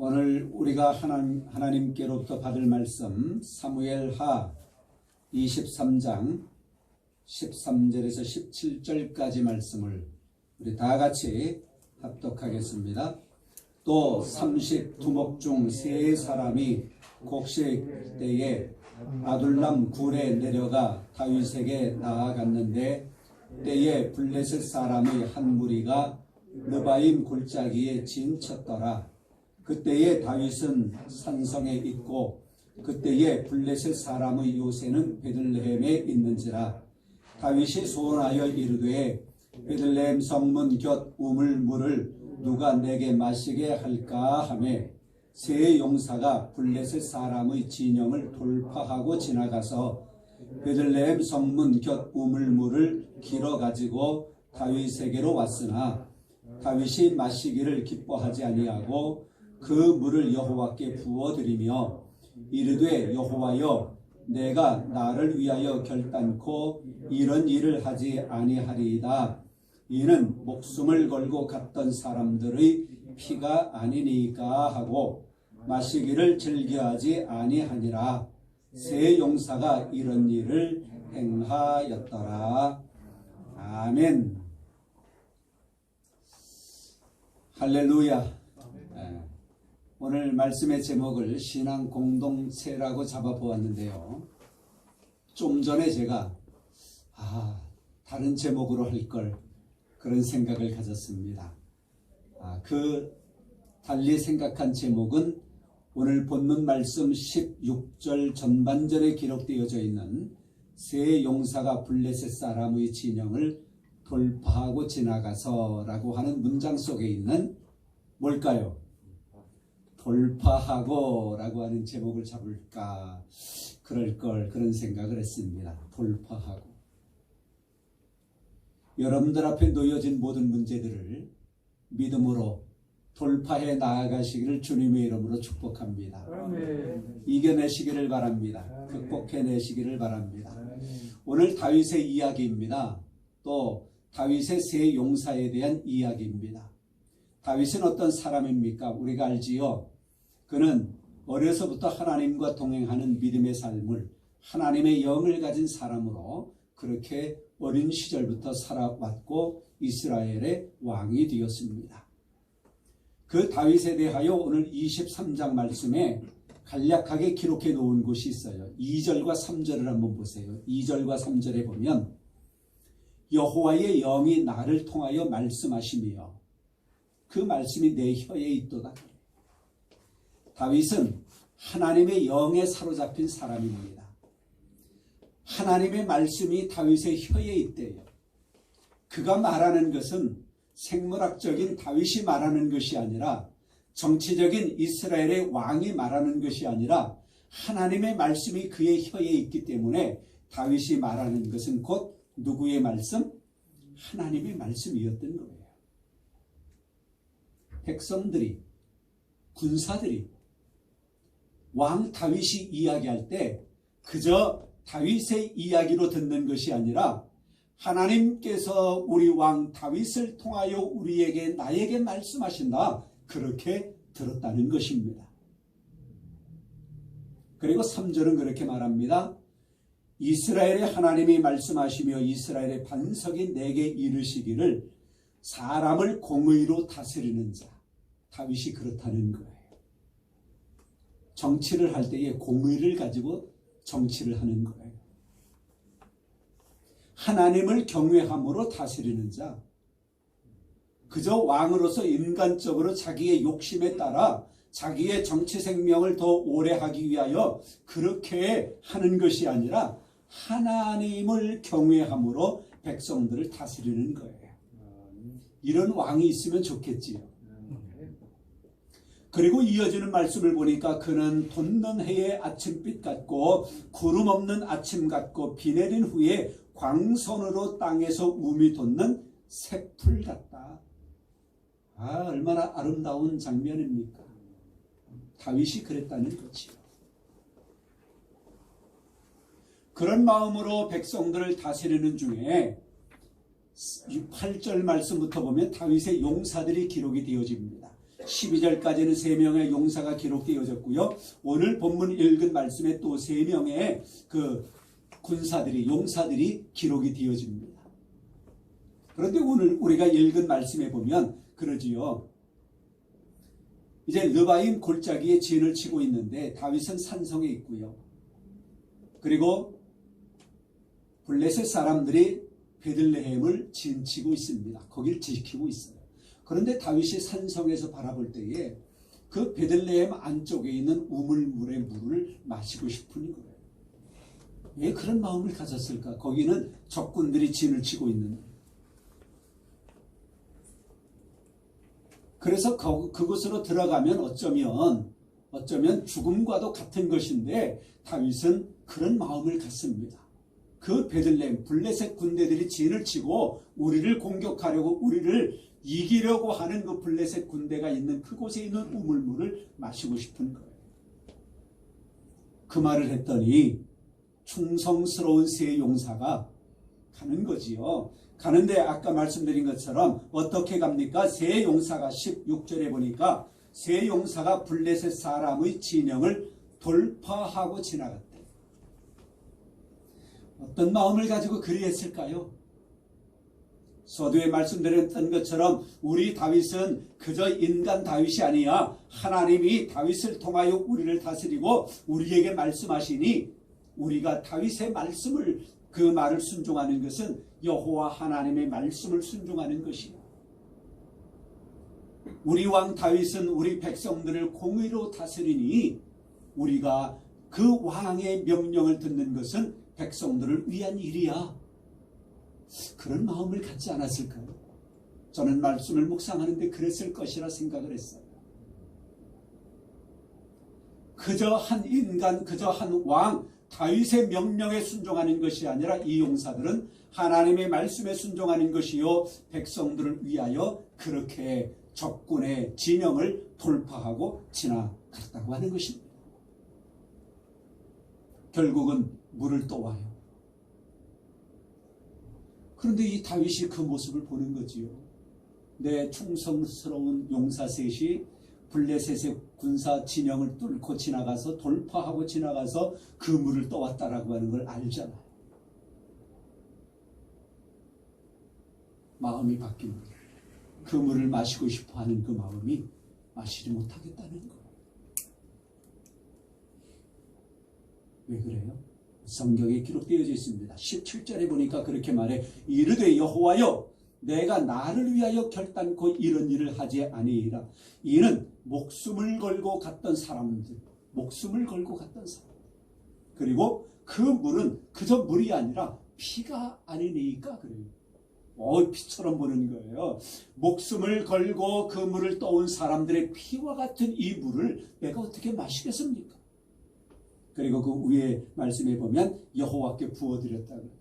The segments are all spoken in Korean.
오늘 우리가 하나님께로부터 받을 말씀 사무엘하 23장 13절에서 17절까지 말씀을 우리 다 같이 합독하겠습니다. 또 30두목 중 세 사람이 곡식 때에 아둘람 굴에 내려가 다윗에게 나아갔는데 때에 블레셋 사람의 한 무리가 르바임 골짜기에 진쳤더라. 그때에 다윗은 산성에 있고 그때에 블레셋 사람의 요새는 베들레헴에 있는지라. 다윗이 소원하여 이르되 베들레헴 성문 곁 우물물을 누가 내게 마시게 할까 하며 세 용사가 블레셋 사람의 진영을 돌파하고 지나가서 베들레헴 성문 곁 우물물을 길어 가지고 다윗에게로 왔으나 다윗이 마시기를 기뻐하지 아니하고 그 물을 여호와께 부어드리며 이르되 여호와여 내가 나를 위하여 결단코 이런 일을 하지 아니하리이다. 이는 목숨을 걸고 갔던 사람들의 피가 아니니까 하고 마시기를 즐겨하지 아니하니라. 세 용사가 이런 일을 행하였더라. 아멘. 할렐루야. 오늘 말씀의 제목을 신앙 공동체라고 잡아보았는데요. 좀 전에 제가 다른 제목으로 할 걸 그런 생각을 가졌습니다. 달리 생각한 제목은 오늘 본문 말씀 16절 전반절에 기록되어져 있는 세 용사가 블레셋 사람의 진영을 돌파하고 지나가서 라고 하는 문장 속에 있는 뭘까요? 돌파하고 라고 하는 제목을 잡을까 그럴 걸 그런 생각을 했습니다. 돌파하고. 여러분들 앞에 놓여진 모든 문제들을 믿음으로 돌파해 나아가시기를 주님의 이름으로 축복합니다. 아멘. 이겨내시기를 바랍니다. 극복해내시기를 바랍니다. 오늘 다윗의 이야기입니다. 또 다윗의 세 용사에 대한 이야기입니다. 다윗은 어떤 사람입니까? 우리가 알지요. 그는 어려서부터 하나님과 동행하는 믿음의 삶을 하나님의 영을 가진 사람으로 그렇게 어린 시절부터 살아왔고 이스라엘의 왕이 되었습니다. 그 다윗에 대하여 오늘 23장 말씀에 간략하게 기록해 놓은 곳이 있어요. 2절과 3절을 한번 보세요. 2절과 3절에 보면 여호와의 영이 나를 통하여 말씀하시며 그 말씀이 내 혀에 있도다. 다윗은 하나님의 영에 사로잡힌 사람입니다. 하나님의 말씀이 다윗의 혀에 있대요. 그가 말하는 것은 생물학적인 다윗이 말하는 것이 아니라 정치적인 이스라엘의 왕이 말하는 것이 아니라 하나님의 말씀이 그의 혀에 있기 때문에 다윗이 말하는 것은 곧 누구의 말씀? 하나님의 말씀이었던 거예요. 백성들이, 군사들이 왕 다윗이 이야기할 때 그저 다윗의 이야기로 듣는 것이 아니라 하나님께서 우리 왕 다윗을 통하여 우리에게 나에게 말씀하신다. 그렇게 들었다는 것입니다. 그리고 3절은 그렇게 말합니다. 이스라엘의 하나님이 말씀하시며 이스라엘의 반석이 내게 이르시기를 사람을 공의로 다스리는 자. 다윗이 그렇다는 거예요. 정치를 할 때에 공의를 가지고 정치를 하는 거예요. 하나님을 경외함으로 다스리는 자. 그저 왕으로서 인간적으로 자기의 욕심에 따라 자기의 정치 생명을 더 오래 하기 위하여 그렇게 하는 것이 아니라 하나님을 경외함으로 백성들을 다스리는 거예요. 이런 왕이 있으면 좋겠지요. 그리고 이어지는 말씀을 보니까 그는 돋는 해의 아침빛 같고 구름 없는 아침 같고 비 내린 후에 광선으로 땅에서 움이 돋는 새풀 같다. 얼마나 아름다운 장면입니까? 다윗이 그랬다는 거지요. 그런 마음으로 백성들을 다스리는 중에 8절 말씀부터 보면 다윗의 용사들이 기록이 되어집니다. 12절까지는 3명의 용사가 기록되어졌고요. 오늘 본문 읽은 말씀에 또 3명의 그 군사들이, 용사들이 기록이 되어집니다. 그런데 오늘 우리가 읽은 말씀에 보면 그러지요. 이제 르바임 골짜기에 진을 치고 있는데 다윗은 산성에 있고요. 그리고 블레셋 사람들이 베들레헴을 진치고 있습니다. 거길 지키고 있어요. 그런데 다윗이 산성에서 바라볼 때에 그 베들레헴 안쪽에 있는 우물물의 물을 마시고 싶은 거예요. 왜 그런 마음을 가졌을까? 거기는 적군들이 진을 치고 있는데. 그래서 그곳으로 들어가면 어쩌면 죽음과도 같은 것인데 다윗은 그런 마음을 갖습니다. 그 베들레헴 블레셋 군대들이 진을 치고 우리를 공격하려고, 우리를 이기려고 하는 그 블레셋 군대가 있는 그곳에 있는 우물물을 마시고 싶은 거예요. 그 말을 했더니 충성스러운 세 용사가 가는 거지요. 가는데 아까 말씀드린 것처럼 어떻게 갑니까? 세 용사가 16절에 보니까 세 용사가 블레셋 사람의 진영을 돌파하고 지나갔대. 어떤 마음을 가지고 그리 했을까요? 서두에 말씀드렸던 것처럼 우리 다윗은 그저 인간 다윗이 아니야. 하나님이 다윗을 통하여 우리를 다스리고 우리에게 말씀하시니 우리가 다윗의 말씀을, 그 말을 순종하는 것은 여호와 하나님의 말씀을 순종하는 것이야. 우리 왕 다윗은 우리 백성들을 공의로 다스리니 우리가 그 왕의 명령을 듣는 것은 백성들을 위한 일이야. 그런 마음을 갖지 않았을까요? 저는 말씀을 묵상하는데 그랬을 것이라 생각을 했어요. 그저 한 인간, 그저 한 왕 다윗의 명령에 순종하는 것이 아니라 이 용사들은 하나님의 말씀에 순종하는 것이요, 백성들을 위하여 그렇게 적군의 진영을 돌파하고 지나갔다고 하는 것입니다. 결국은 물을 떠와요. 그런데 이 다윗이 그 모습을 보는 거지요. 내 충성스러운 용사 셋이 블레셋의 군사 진영을 뚫고 지나가서, 돌파하고 지나가서 그 물을 떠왔다라고 하는 걸 알잖아요. 마음이 바뀝니다. 그 물을 마시고 싶어 하는 그 마음이 마시지 못하겠다는 거예요. 왜 그래요? 성경에 기록되어져 있습니다. 17절에 보니까 그렇게 말해, 이르되 여호와여, 내가 나를 위하여 결단코 이런 일을 하지 아니이라. 이는 목숨을 걸고 갔던 사람들, 목숨을 걸고 갔던 사람. 그리고 그 물은 그저 물이 아니라 피가 아니니까 그래요. 피처럼 보는 거예요. 목숨을 걸고 그 물을 떠온 사람들의 피와 같은 이 물을 내가 어떻게 마시겠습니까? 그리고 그 위에 말씀에 보면 여호와께 부어드렸다고.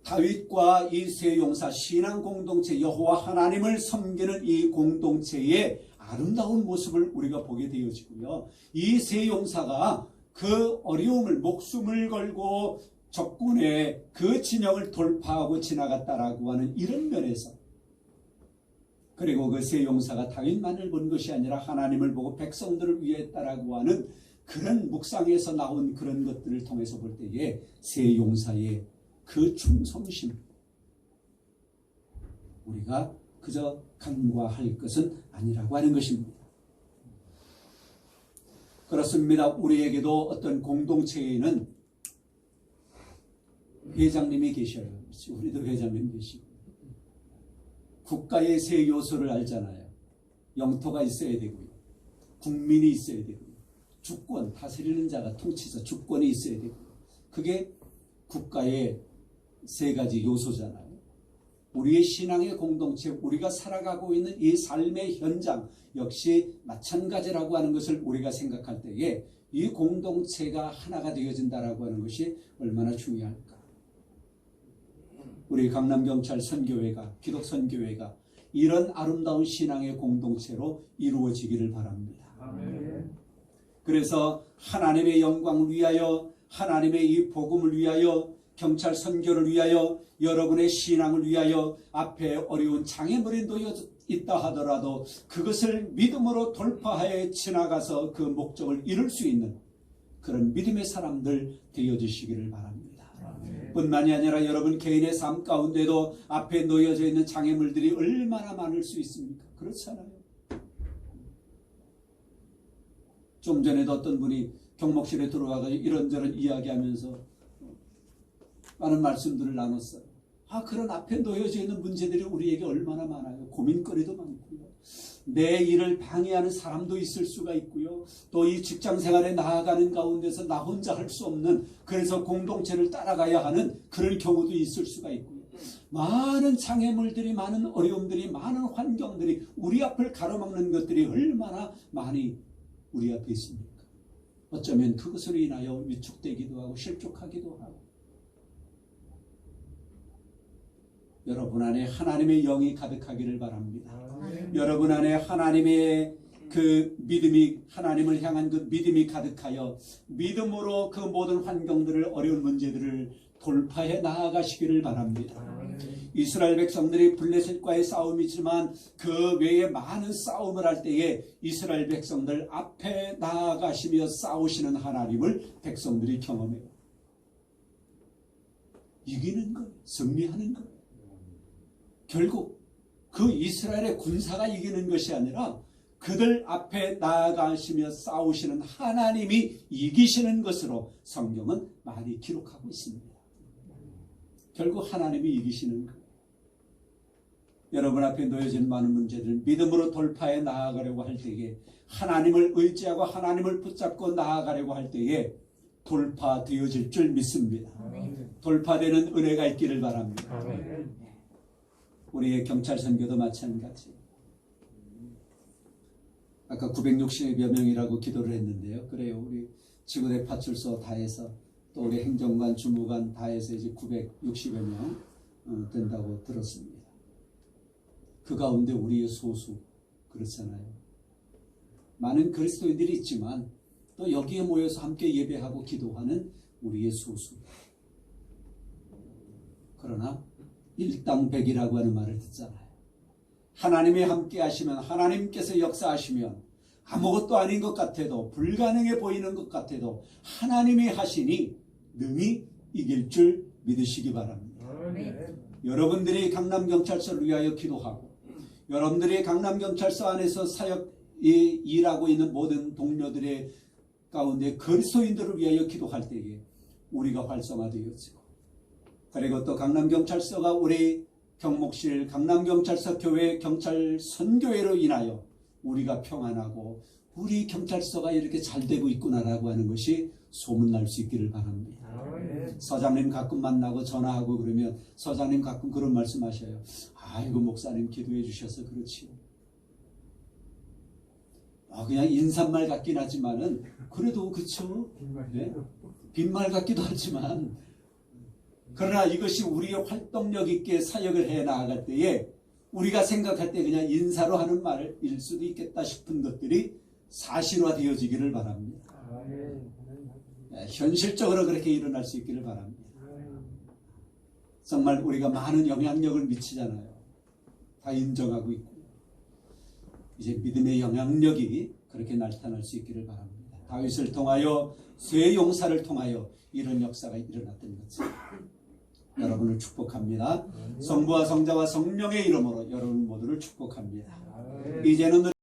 다윗과 이 세 용사, 신앙 공동체, 여호와 하나님을 섬기는 이 공동체의 아름다운 모습을 우리가 보게 되어지고요. 이 세 용사가 그 어려움을, 목숨을 걸고 적군의 그 진영을 돌파하고 지나갔다라고 하는 이런 면에서, 그리고 그 세 용사가 다윗만을 본 것이 아니라 하나님을 보고 백성들을 위했다라고 하는 그런 묵상에서 나온 그런 것들을 통해서 볼 때에 세 용사의 그 충성심, 우리가 그저 간과할 것은 아니라고 하는 것입니다. 그렇습니다. 우리에게도 어떤 공동체에는 회장님이 계셔요. 우리도 회장님 계시고, 국가의 세 요소를 알잖아요. 영토가 있어야 되고요, 국민이 있어야 되고요, 주권, 다스리는 자가, 통치자, 주권이 있어야 되고요. 그게 국가의 세 가지 요소잖아요. 우리의 신앙의 공동체, 우리가 살아가고 있는 이 삶의 현장 역시 마찬가지라고 하는 것을 우리가 생각할 때에 이 공동체가 하나가 되어진다라고 하는 것이 얼마나 중요할까. 우리 강남경찰 선교회가, 기독선교회가 이런 아름다운 신앙의 공동체로 이루어지기를 바랍니다. 아멘. 그래서 하나님의 영광을 위하여, 하나님의 이 복음을 위하여 경찰 선교를 위하여, 여러분의 신앙을 위하여 앞에 어려운 장애물이 놓여 있다 하더라도 그것을 믿음으로 돌파해 지나가서 그 목적을 이룰 수 있는 그런 믿음의 사람들 되어주시기를 바랍니다. 뿐만이 아니라 여러분 개인의 삶 가운데도 앞에 놓여져 있는 장애물들이 얼마나 많을 수 있습니까? 그렇잖아요. 좀 전에도 어떤 분이 경목실에 들어와가지고 이런저런 이야기하면서 많은 말씀들을 나눴어요. 그런 앞에 놓여져 있는 문제들이 우리에게 얼마나 많아요. 고민거리도 많고요. 내 일을 방해하는 사람도 있을 수가 있고요. 또 이 직장생활에 나아가는 가운데서 나 혼자 할 수 없는, 그래서 공동체를 따라가야 하는 그런 경우도 있을 수가 있고요. 많은 장애물들이, 많은 어려움들이, 많은 환경들이, 우리 앞을 가로막는 것들이 얼마나 많이 우리 앞에 있습니까? 어쩌면 그것으로 인하여 위축되기도 하고 실족하기도 하고. 여러분 안에 하나님의 영이 가득하기를 바랍니다. 여러분 안에 하나님의 그 믿음이, 하나님을 향한 그 믿음이 가득하여 믿음으로 그 모든 환경들을, 어려운 문제들을 돌파해 나아가시기를 바랍니다. 이스라엘 백성들이 블레셋과의 싸움이지만 그 외에 많은 싸움을 할 때에 이스라엘 백성들 앞에 나아가시며 싸우시는 하나님을 백성들이 경험해요. 이기는 거예요. 승리하는 거예요. 결국 그 이스라엘의 군사가 이기는 것이 아니라 그들 앞에 나아가시며 싸우시는 하나님이 이기시는 것으로 성경은 많이 기록하고 있습니다. 결국 하나님이 이기시는 거예요. 여러분 앞에 놓여진 많은 문제들 믿음으로 돌파해 나아가려고 할 때에, 하나님을 의지하고 하나님을 붙잡고 나아가려고 할 때에 돌파되어질 줄 믿습니다. 돌파되는 은혜가 있기를 바랍니다. 우리의 경찰 선교도 마찬가지. 아까 960여 명이라고 기도를 했는데요. 그래요. 우리 지구대 파출소 다 해서 또 우리 행정관, 주무관 다 해서 이제 960여 명 된다고 들었습니다. 그 가운데 우리의 소수, 그렇잖아요. 많은 그리스도인들이 있지만 또 여기에 모여서 함께 예배하고 기도하는 우리의 소수. 그러나 일당백이라고 하는 말을 듣잖아요. 하나님이 함께 하시면, 하나님께서 역사하시면 아무것도 아닌 것 같아도, 불가능해 보이는 것 같아도 하나님이 하시니 능히 이길 줄 믿으시기 바랍니다. 여러분들이 강남경찰서를 위하여 기도하고, 여러분들이 강남경찰서 안에서 사역 일하고 있는 모든 동료들의 가운데 그리스도인들을 위하여 기도할 때에 우리가 활성화되어지고, 그리고 또 강남경찰서가 우리 경목실, 강남경찰서 교회 경찰 선교회로 인하여 우리가 평안하고 우리 경찰서가 이렇게 잘 되고 있구나라고 하는 것이 소문날 수 있기를 바랍니다. 서장님 가끔 만나고 전화하고 그러면 서장님 가끔 그런 말씀하셔요. 아이고 목사님 기도해 주셔서 그렇지요. 그냥 인사말 같긴 하지만은 그래도 그쵸? 네? 빈말 같기도 하지만, 그러나 이것이 우리의 활동력 있게 사역을 해 나아갈 때에 우리가 생각할 때 그냥 인사로 하는 말일 수도 있겠다 싶은 것들이 사실화되어지기를 바랍니다. 현실적으로 그렇게 일어날 수 있기를 바랍니다. 정말 우리가 많은 영향력을 미치잖아요. 다 인정하고 있고, 이제 믿음의 영향력이 그렇게 나타날 수 있기를 바랍니다. 다윗을 통하여, 쇠 용사를 통하여 이런 역사가 일어났던 것처럼 여러분을 축복합니다. 성부와 성자와 성령의 이름으로 여러분 모두를 축복합니다. 이제는